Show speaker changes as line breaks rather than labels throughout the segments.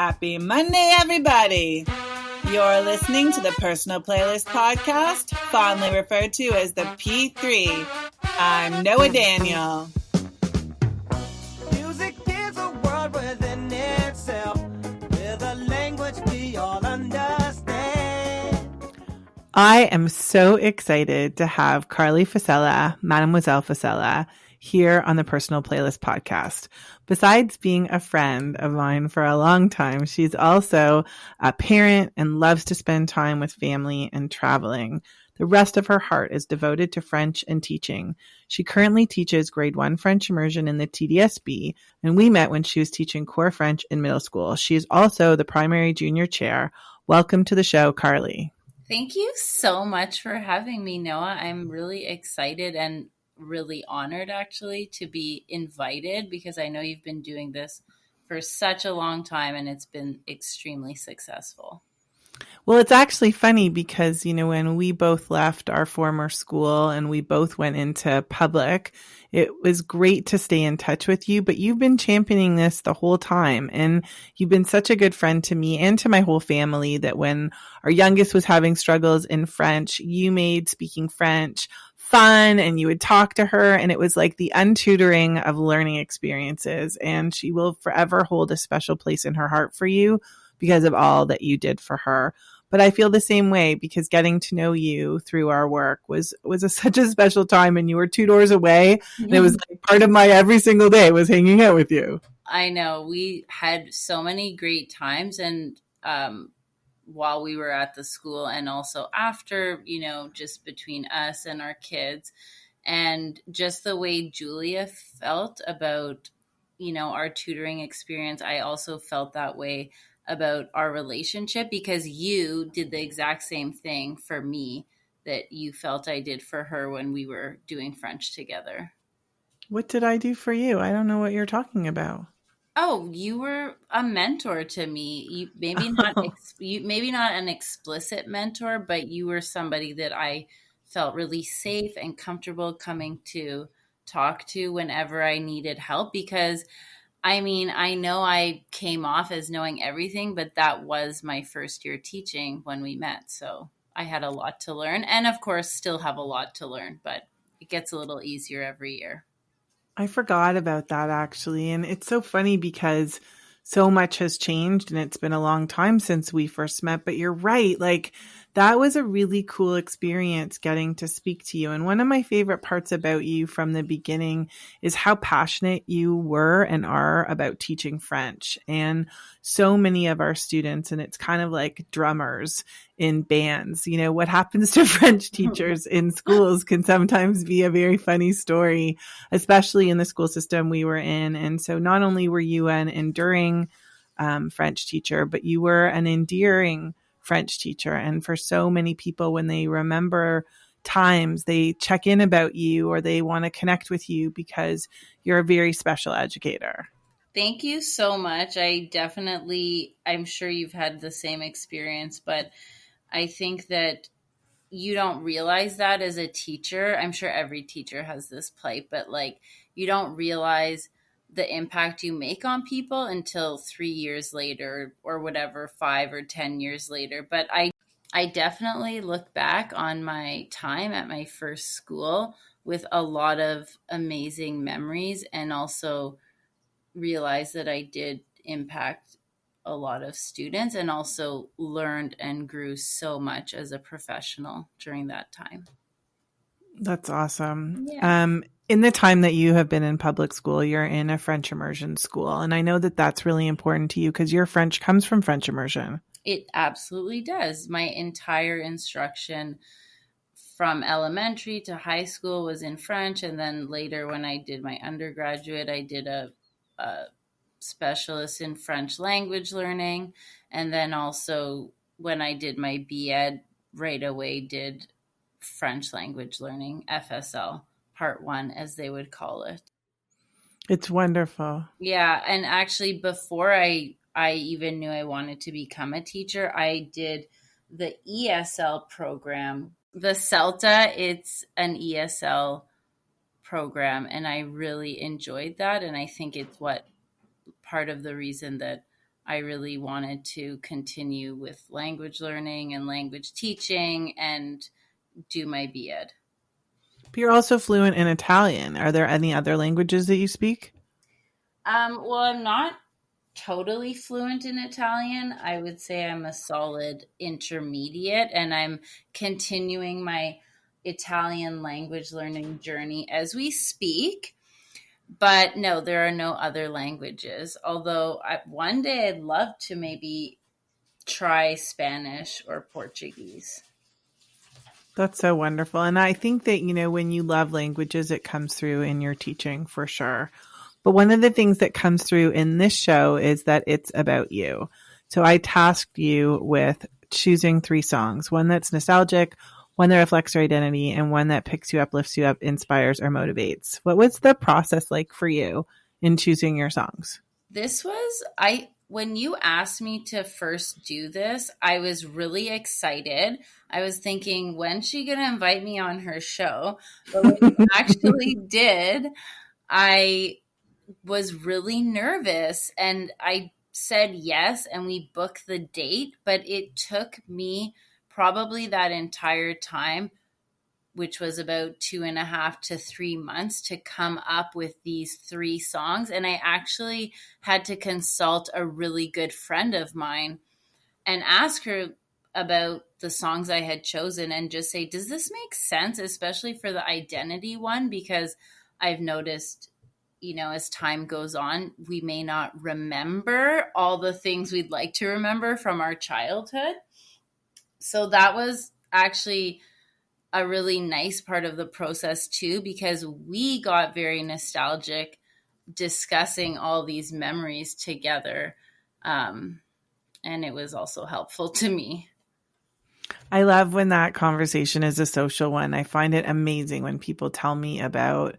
Happy Monday, everybody! You're listening to the Personal Playlist Podcast, fondly referred to as the P3. I'm Noah Daniel.
Music is a world within itself, with a language we all understand.
I am so excited to have Carlee Fossella, Mademoiselle Fossella, here on the Personal Playlist Podcast. Besides being a friend of mine for a long time, she's also a parent and loves to spend time with family and traveling. The rest of her heart is devoted to French and teaching. She currently teaches grade 1 French Immersion in the TDSB, and we met when she was teaching core French in middle school. She is also the primary junior chair. Welcome to the show, Carlee.
Thank you so much for having me, Noah. I'm really excited and really honored, actually, to be invited because I know you've been doing this for such a long time and it's been extremely successful.
Well, it's actually funny because, when we both left our former school and we both went into public, it was great to stay in touch with you, but you've been championing this the whole time. And you've been such a good friend to me and to my whole family that when our youngest was having struggles in French, you made speaking French fun and you would talk to her, and it was like the untutoring of learning experiences. And she will forever hold a special place in her heart for you because of all that you did for her. But I feel the same way because getting to know you through our work was such a special time, and you were 2 doors away. Mm-hmm. And it was like part of my every single day was hanging out with you.
I know. We had so many great times, and while we were at the school and also after, just between us and our kids, and just the way Julia felt about, our tutoring experience. I also felt that way about our relationship because you did the exact same thing for me that you felt I did for her when we were doing French together.
What did I do for you? I don't know what you're talking about.
Oh, you were a mentor to me. You maybe not an explicit mentor, but you were somebody that I felt really safe and comfortable coming to talk to whenever I needed help. Because, I know I came off as knowing everything, but that was my first year teaching when we met. So I had a lot to learn, and of course, still have a lot to learn, but it gets a little easier every year.
I forgot about that, actually. And it's so funny because so much has changed and it's been a long time since we first met. But you're right. Like, that was a really cool experience getting to speak to you. And one of my favorite parts about you from the beginning is how passionate you were and are about teaching French. And so many of our students, and it's kind of like drummers in bands, what happens to French teachers in schools can sometimes be a very funny story, especially in the school system we were in. And so not only were you an enduring French teacher, but you were an endearing French teacher. And for so many people, when they remember times, they check in about you or they want to connect with you because you're a very special educator.
Thank you so much. I'm sure you've had the same experience, but I think that you don't realize that as a teacher. I'm sure every teacher has this plight, but you don't realize the impact you make on people until 3 years later or whatever, 5 or 10 years later. But I definitely look back on my time at my first school with a lot of amazing memories, and also realize that I did impact a lot of students and also learned and grew so much as a professional during that time.
That's awesome.
Yeah.
In the time that you have been in public school, you're in a French immersion school. And I know that that's really important to you because your French comes from French immersion.
It absolutely does. My entire instruction from elementary to high school was in French. And then later when I did my undergraduate, I did a specialist in French language learning. And then also when I did my BEd, right away did French language learning, FSL. Part 1, as they would call it.
It's wonderful.
Yeah. And actually, before I even knew I wanted to become a teacher, I did the ESL program. The CELTA, it's an ESL program, and I really enjoyed that. And I think it's part of the reason that I really wanted to continue with language learning and language teaching and do my BEd.
But you're also fluent in Italian. Are there any other languages that you speak?
Well, I'm not totally fluent in Italian. I would say I'm a solid intermediate, and I'm continuing my Italian language learning journey as we speak. But no, there are no other languages. Although one day I'd love to maybe try Spanish or Portuguese.
That's so wonderful. And I think that, when you love languages, it comes through in your teaching for sure. But one of the things that comes through in this show is that it's about you. So I tasked you with choosing 3 songs, one that's nostalgic, one that reflects your identity, and one that picks you up, lifts you up, inspires, or motivates. What was the process like for you in choosing your songs?
When you asked me to first do this, I was really excited. I was thinking, when's she going to invite me on her show? But when you actually did, I was really nervous, and I said yes, and we booked the date, but it took me probably that entire time, which was about 2.5 to 3 months, to come up with these 3 songs. And I actually had to consult a really good friend of mine and ask her about the songs I had chosen and just say, does this make sense, especially for the identity one? Because I've noticed, as time goes on, we may not remember all the things we'd like to remember from our childhood. So that was actually a really nice part of the process too, because we got very nostalgic discussing all these memories together. And it was also helpful to me.
I love when that conversation is a social one. I find it amazing when people tell me about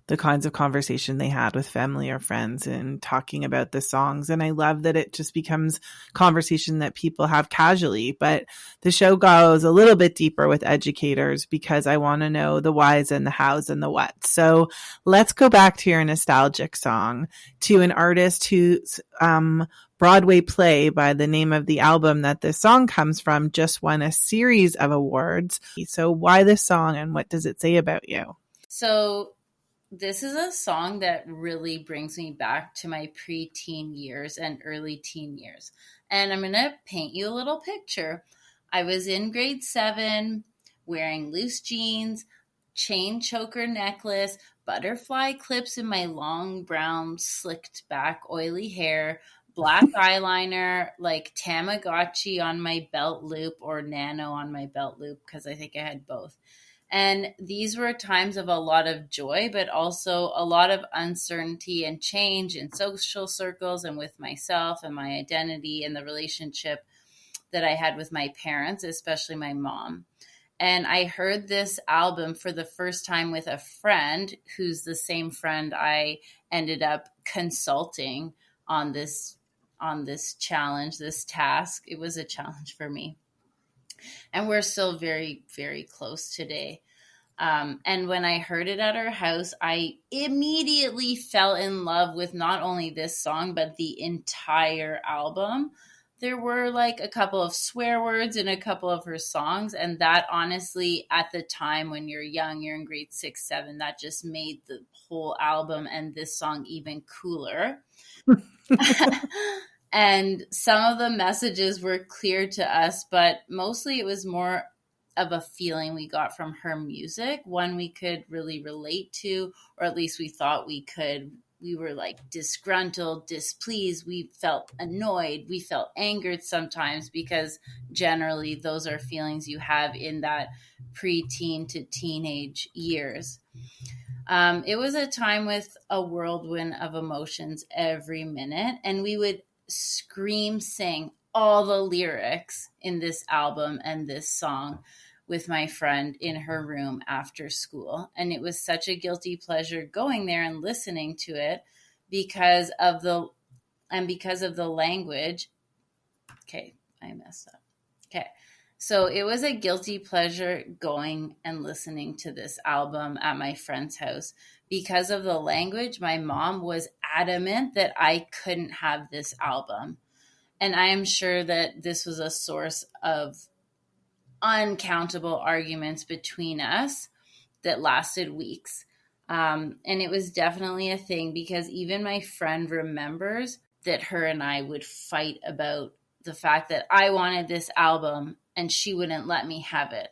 the kinds of conversation they had with family or friends and talking about the songs. And I love that it just becomes conversation that people have casually. But the show goes a little bit deeper with educators because I want to know the whys and the hows and the whats. So let's go back to your nostalgic song, to an artist whose Broadway play by the name of the album that this song comes from just won a series of awards. So why this song, and what does it say about you?
So this is a song that really brings me back to my preteen years and early teen years. And I'm going to paint you a little picture. I was in grade 7, wearing loose jeans, chain choker necklace, butterfly clips in my long brown slicked back oily hair, black eyeliner, like Tamagotchi on my belt loop or Nano on my belt loop, because I think I had both. And these were times of a lot of joy, but also a lot of uncertainty and change in social circles and with myself and my identity and the relationship that I had with my parents, especially my mom. And I heard this album for the first time with a friend who's the same friend I ended up consulting on this challenge, this task. It was a challenge for me. And we're still very, very close today. And when I heard it at her house, I immediately fell in love with not only this song, but the entire album. There were like a couple of swear words in a couple of her songs. And that honestly, at the time when you're young, you're in grade 6, 7, that just made the whole album and this song even cooler. And some of the messages were clear to us, but mostly it was more of a feeling we got from her music, one we could really relate to, or at least we thought we could. We were like disgruntled, displeased. We felt annoyed. We felt angered sometimes, because generally those are feelings you have in that preteen to teenage years. It was a time with a whirlwind of emotions every minute, and we would scream, sing all the lyrics in this album and this song with my friend in her room after school. And it was such a guilty pleasure going there and listening to it because of the language. Okay, I messed up. Okay. So it was a guilty pleasure going and listening to this album at my friend's house because of the language. My mom was adamant that I couldn't have this album. And I am sure that this was a source of uncountable arguments between us that lasted weeks. And it was definitely a thing because even my friend remembers that her and I would fight about the fact that I wanted this album and she wouldn't let me have it.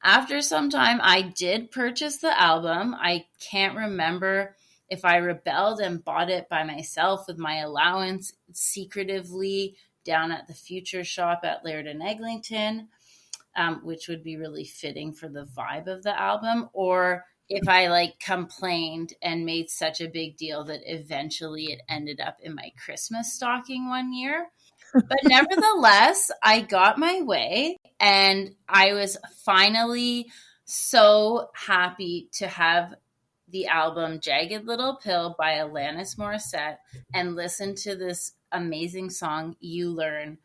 After some time, I did purchase the album. I can't remember if I rebelled and bought it by myself with my allowance secretively down at the Future Shop at Laird and Eglinton, which would be really fitting for the vibe of the album, or if I like complained and made such a big deal that eventually it ended up in my Christmas stocking one year. But nevertheless, I got my way and I was finally so happy to have the album Jagged Little Pill by Alanis Morissette and listen to this amazing song, You Learn,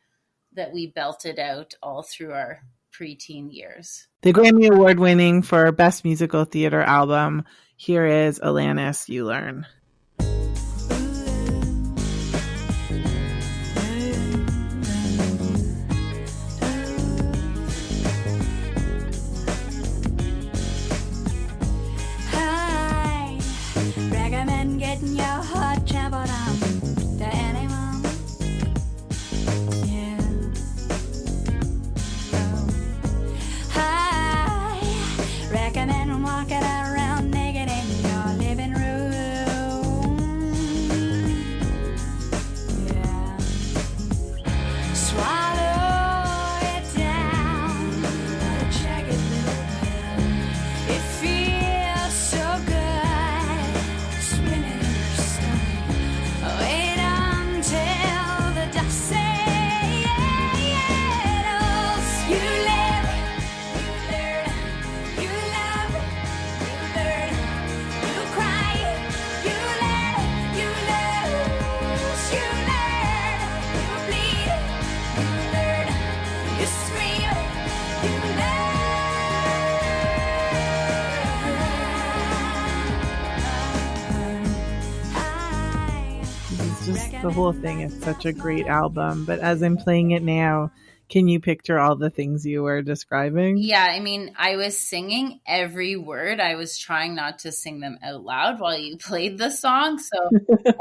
that we belted out all through our preteen years.
The Grammy Award winning for Best Musical Theater Album. Here is Alanis, You Learn.
I recommend getting your heart trampled on to anyone. Yeah. I recommend walking around naked in your living room. Yeah. Swallow it down, a jagged little pill. It feels so good, swimming in your stomach. Wait until the dust settles. You live, you learn, you love, you learn, you cry, you learn, you lose, you learn, you bleed, you learn, you scream, you learn.
It's just the whole thing is such a great album. But as I'm playing it now, can you picture all the things you were describing?
Yeah, I mean, I was singing every word. I was trying not to sing them out loud while you played the song. So,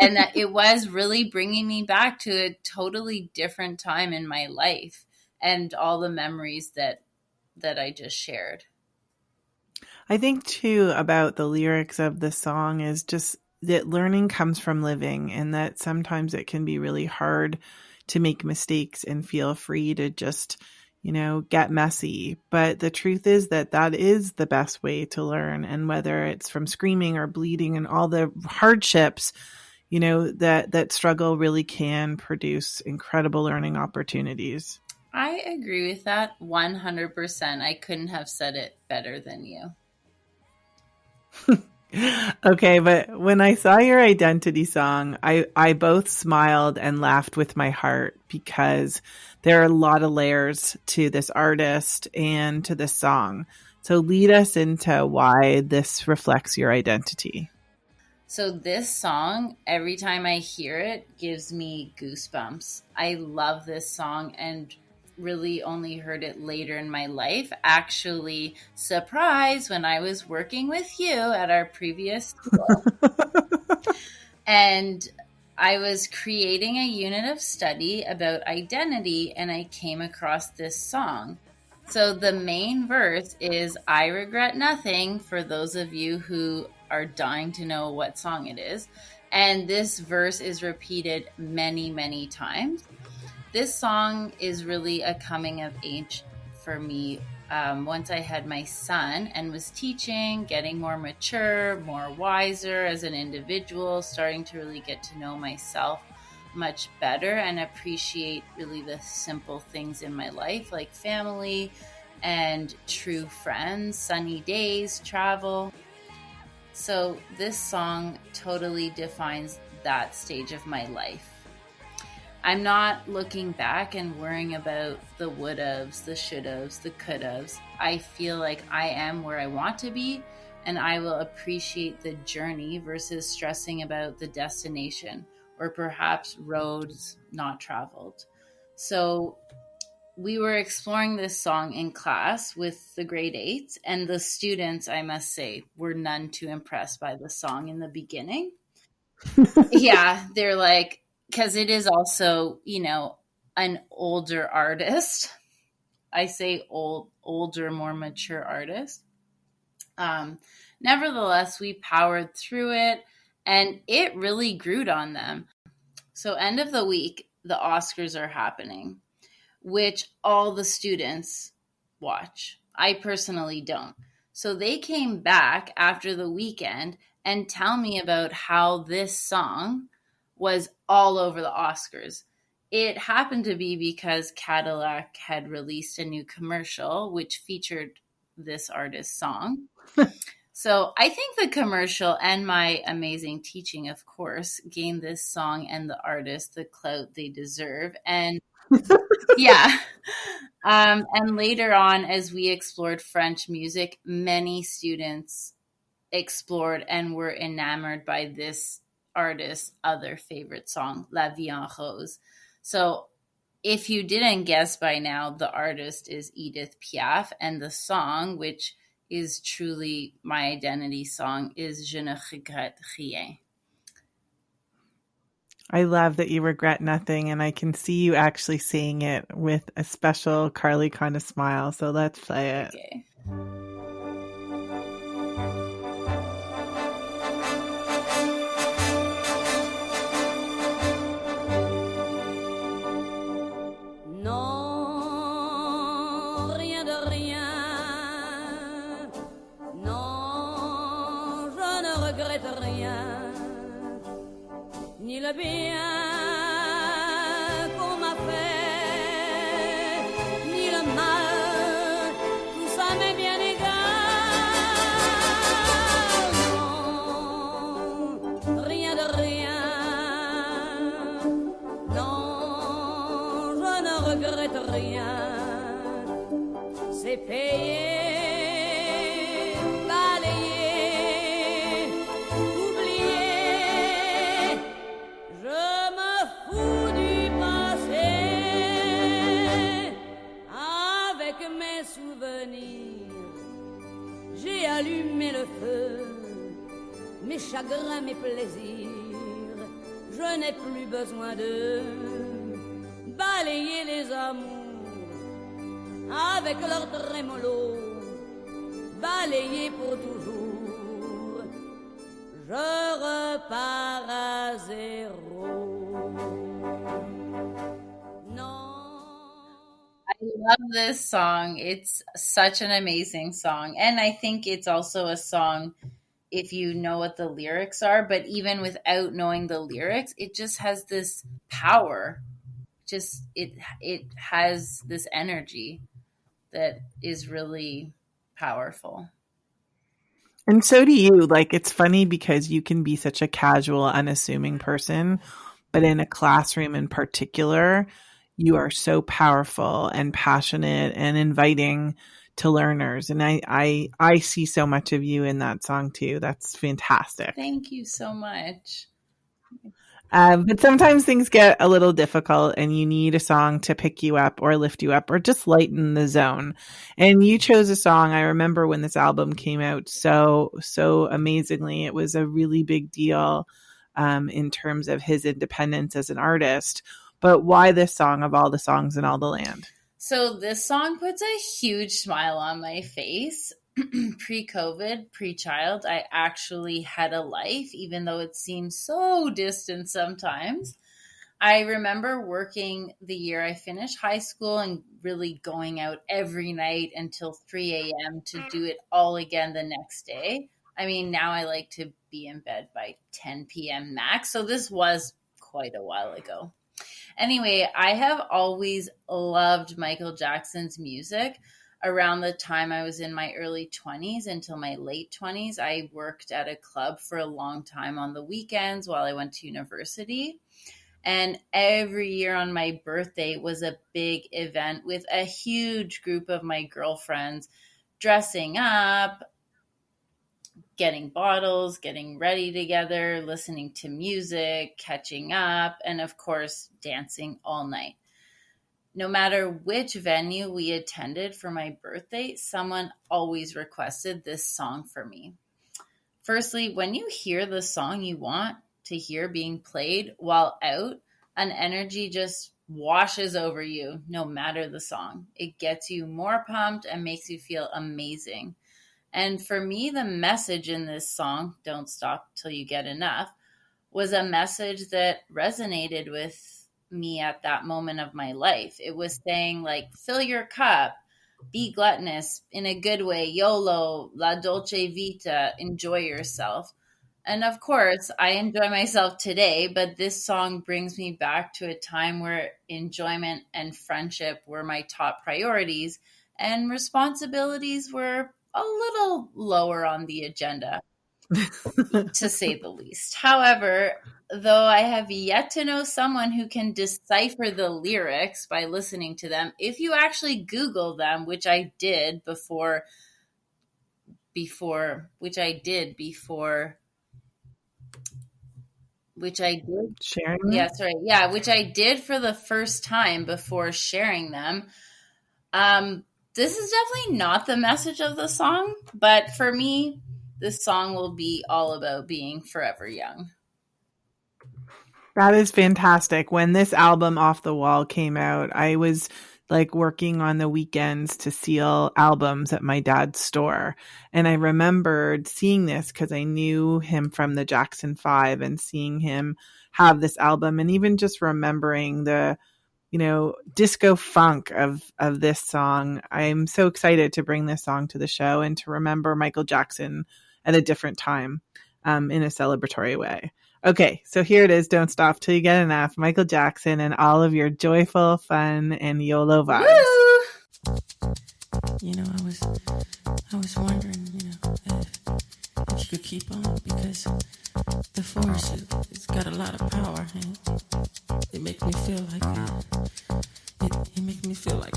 and that it was really bringing me back to a totally different time in my life and all the memories that I just shared.
I think too about the lyrics of the song is just that learning comes from living, and that sometimes it can be really hard to make mistakes and feel free to just, get messy. But the truth is that that is the best way to learn. And whether it's from screaming or bleeding and all the hardships, that struggle really can produce incredible learning opportunities.
I agree with that 100%. I couldn't have said it better than you.
Okay, but when I saw your identity song, I both smiled and laughed with my heart because there are a lot of layers to this artist and to this song. So lead us into why this reflects your identity.
So this song, every time I hear it, gives me goosebumps. I love this song and really only heard it later in my life. Actually, surprise, when I was working with you at our previous school. And I was creating a unit of study about identity, and I came across this song. So the main verse is, I regret nothing, for those of you who are dying to know what song it is. And this verse is repeated many, many times. This song is really a coming of age for me. Once I had my son and was teaching, getting more mature, more wiser as an individual, starting to really get to know myself much better and appreciate really the simple things in my life, like family and true friends, sunny days, travel. So this song totally defines that stage of my life. I'm not looking back and worrying about the would-haves, the should-haves, the could-haves. I feel like I am where I want to be, and I will appreciate the journey versus stressing about the destination or perhaps roads not traveled. So we were exploring this song in class with the grade 8s, and the students, I must say, were none too impressed by the song in the beginning. Yeah, they're like, because it is also, an older artist. I say older, more mature artist. Nevertheless, we powered through it, and it really grewed on them. So end of the week, the Oscars are happening, which all the students watch. I personally don't. So they came back after the weekend and tell me about how this song was all over the Oscars. It happened to be because Cadillac had released a new commercial which featured this artist's song. So I think the commercial and my amazing teaching, of course, gained this song and the artist the clout they deserve. And yeah. And later on, as we explored French music, many students explored and were enamored by this artist's other favorite song, La Vie en Rose. So if you didn't guess by now, the artist is Edith Piaf, and the song, which is truly my identity song, is Je ne regrette rien.
I love that you regret nothing, and I can see you actually saying it with a special Carlee kind of smile. So let's play it.
Okay.
Non, rien de rien. Non, je ne regrette rien. Ni le bien qu'on m'a fait, ni le mal, tout ça m'est bien égal. Non, rien de rien. Non, je ne regrette rien. C'est payé. J'ai allumé le feu, mes chagrins, mes plaisirs. Je n'ai plus besoin de balayer les amours avec leur trémolo, balayer pour toujours. Je repars à zéro.
I love this song. It's such an amazing song. And I think it's also a song if you know what the lyrics are, but even without knowing the lyrics, it just has this power. Just it has this energy that is really powerful.
And so do you. Like, it's funny because you can be such a casual, unassuming person, but in a classroom in particular, you are so powerful and passionate and inviting to learners. And I see so much of you in that song too. That's fantastic.
Thank you so much.
But sometimes things get a little difficult and you need a song to pick you up or lift you up or just lighten the zone. And you chose a song. I remember when this album came out so amazingly. It was a really big deal in terms of his independence as an artist. But why this song of all the songs in all the land?
So this song puts a huge smile on my face. Pre-COVID, pre-child, I actually had a life, even though it seems so distant sometimes. I remember working the year I finished high school and really going out every night until 3 a.m. to do it all again the next day. I mean, now I like to be in bed by 10 p.m. max, so this was quite a while ago. Anyway, I have always loved Michael Jackson's music. Around the time I was in my early 20s until my late 20s, I worked at a club for a long time on the weekends while I went to university. And every year on my birthday was a big event with a huge group of my girlfriends dressing up, getting bottles, getting ready together, listening to music, catching up, and of course, dancing all night. no matter which venue we attended for my birthday, someone always requested this song for me. Firstly, when you hear the song you want to hear being played while out, an energy just washes over you no matter the song. It gets you more pumped and makes you feel amazing. And for me, the message in this song, Don't Stop Till You Get Enough, was a message that resonated with me at that moment of my life. It was saying, like, fill your cup, be gluttonous in a good way, YOLO, La Dolce Vita, enjoy yourself. And of course, I enjoy myself today, but this song brings me back to a time where enjoyment and friendship were my top priorities and responsibilities were a little lower on the agenda, to say the least. However, though I have yet to know someone who can decipher the lyrics by listening to them, if you actually Google them, which I did before
Sharing?
which I did for the first time before sharing them. This is definitely not the message of the song, but for me, this song will be all about being forever young.
That is fantastic. When this album Off the Wall came out, I was like working on the weekends to seal albums at my dad's store. And I remembered seeing this because I knew him from the Jackson 5 and seeing him have this album and even just remembering the, disco funk of this song. I'm so excited to bring this song to the show and to remember Michael Jackson at a different time in a celebratory way. Okay, so here it is. Don't Stop Till You Get Enough. Michael Jackson and all of your joyful, fun, and YOLO vibes.
Woo!
I was wondering, if you could keep on, because the force it's got a lot of power, and it makes me feel like it makes me feel like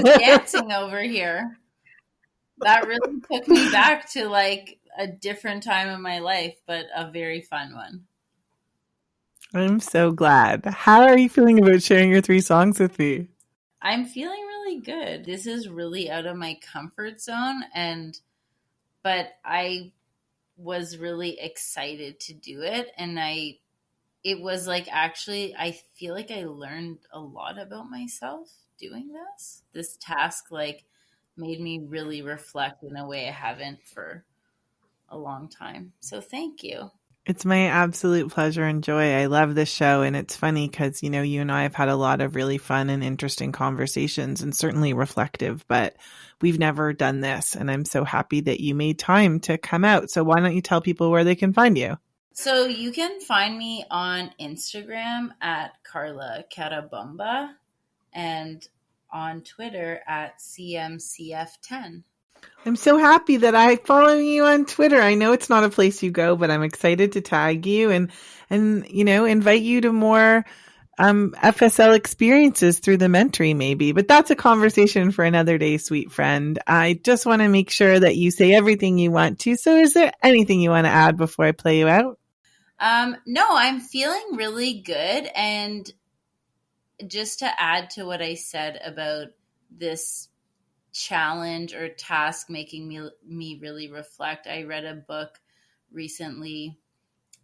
Dancing over here. That really took me back to like a different time in my life, but a very fun one.
I'm so glad. How are you feeling about sharing your 3 songs with me?
I'm feeling really good. This is really out of my comfort zone, but I was really excited to do it, and it was like, actually, I feel like I learned a lot about myself doing this. This task like made me really reflect in a way I haven't for a long time. So thank you.
It's my absolute pleasure and joy. I love this show. And it's funny because, you and I have had a lot of really fun and interesting conversations and certainly reflective, but we've never done this. And I'm so happy that you made time to come out. So why don't you tell people where they can find you?
So you can find me on Instagram at Carla Carabumba and on Twitter at CMCF10.
I'm so happy that I follow you on Twitter. I know it's not a place you go, but I'm excited to tag you and invite you to more FSL experiences through the mentoring maybe, but that's a conversation for another day, sweet friend. I just want to make sure that you say everything you want to. So is there anything you want to add before I play you out?
No, I'm feeling really good. And just to add to what I said about this challenge or task making me really reflect, I read a book recently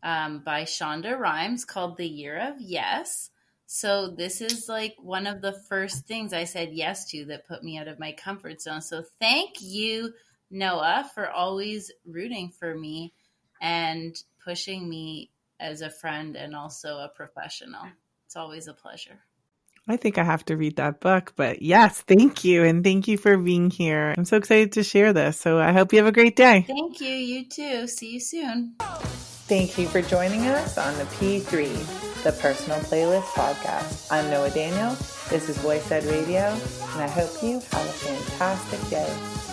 by Shonda Rhimes called The Year of Yes. So this is like one of the first things I said yes to that put me out of my comfort zone. So thank you, Noah, for always rooting for me and pushing me as a friend and also a professional. It's always a pleasure.
I think I have to read that book, but yes, thank you. And thank you for being here. I'm so excited to share this. So I hope you have a great day.
Thank you. You too. See you soon.
Thank you for joining us on the P3, the Personal Playlist Podcast. I'm Noah Daniel. This is Voice Ed Radio, and I hope you have a fantastic day.